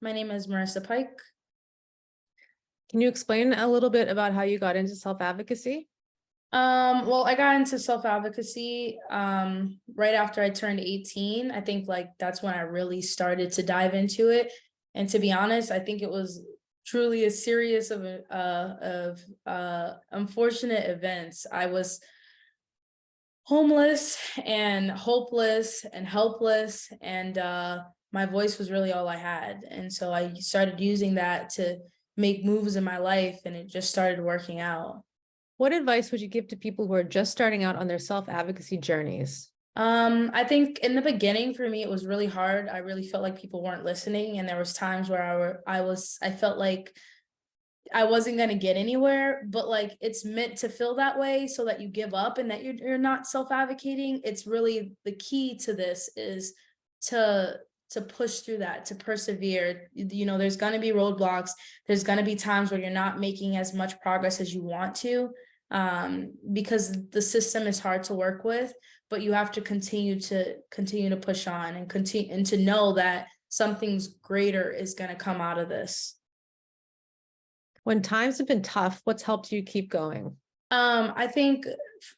My name is Marissa Pike. Can you explain a little bit about how you got into self-advocacy? Well, I got into self-advocacy right after I turned 18. I think that's when I really started to dive into it. And to be honest, I think it was truly a series of unfortunate events. I was homeless and hopeless and helpless, and my voice was really all I had. And so I started using that to make moves in my life, and it just started working out. What advice would you give to people who are just starting out on their self-advocacy journeys? I think in the beginning for me, it was really hard. I really felt like people weren't listening. And there was times where I felt like I wasn't going to get anywhere, but it's meant to feel that way so that you give up and that you're not self-advocating. It's really the key to this is to push through that, to persevere. There's going to be roadblocks. There's going to be times where you're not making as much progress as you want to, because the system is hard to work with, but you have to continue to push on and continue, and to know that something's greater is going to come out of this. When times have been tough, what's helped you keep going? I think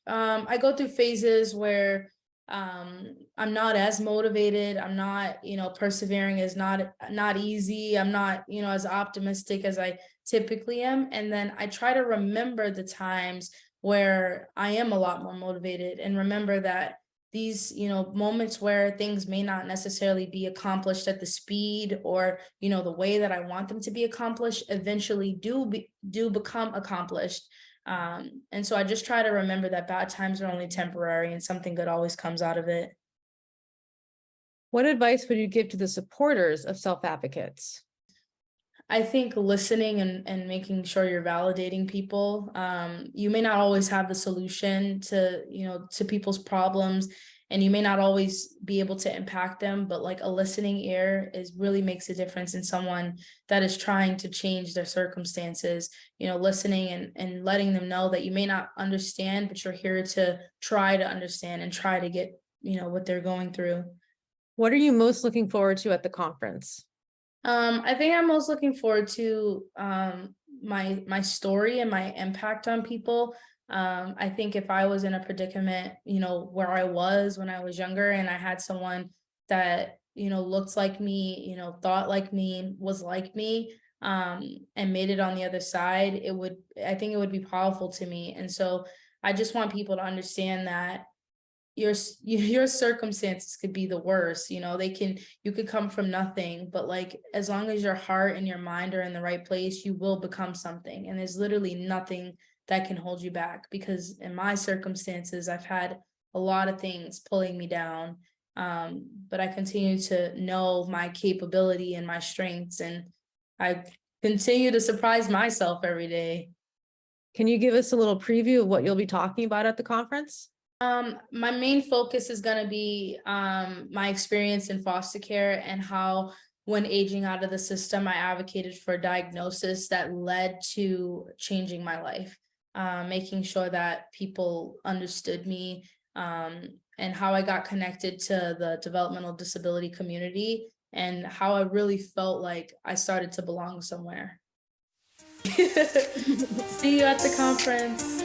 I go through phases where I'm not as motivated. I'm not, persevering is not easy. I'm not, as optimistic as I typically am. And then I try to remember the times where I am a lot more motivated, and remember that these, moments where things may not necessarily be accomplished at the speed or, the way that I want them to be accomplished, eventually do become accomplished. And so I just try to remember that bad times are only temporary and something good always comes out of it. What advice would you give to the supporters of self-advocates? I think listening and making sure you're validating people. You may not always have the solution to people's problems, and you may not always be able to impact them, but a listening ear really makes a difference in someone that is trying to change their circumstances. Listening and letting them know that you may not understand, but you're here to try to understand and try to get, what they're going through. What are you most looking forward to at the conference? I think I'm most looking forward to my story and my impact on people. I think if I was in a predicament, where I was when I was younger, and I had someone that, looked like me, thought like me, was like me, and made it on the other side, I think it would be powerful to me. And so I just want people to understand that your circumstances could be the worst. You could come from nothing, but as long as your heart and your mind are in the right place, you will become something. And there's literally nothing that can hold you back, because in my circumstances, I've had a lot of things pulling me down, but I continue to know my capability and my strengths, and I continue to surprise myself every day. Can you give us a little preview of what you'll be talking about at the conference? My main focus is going to be my experience in foster care, and how when aging out of the system, I advocated for a diagnosis that led to changing my life, making sure that people understood me, and how I got connected to the developmental disability community, and how I really felt like I started to belong somewhere. See you at the conference.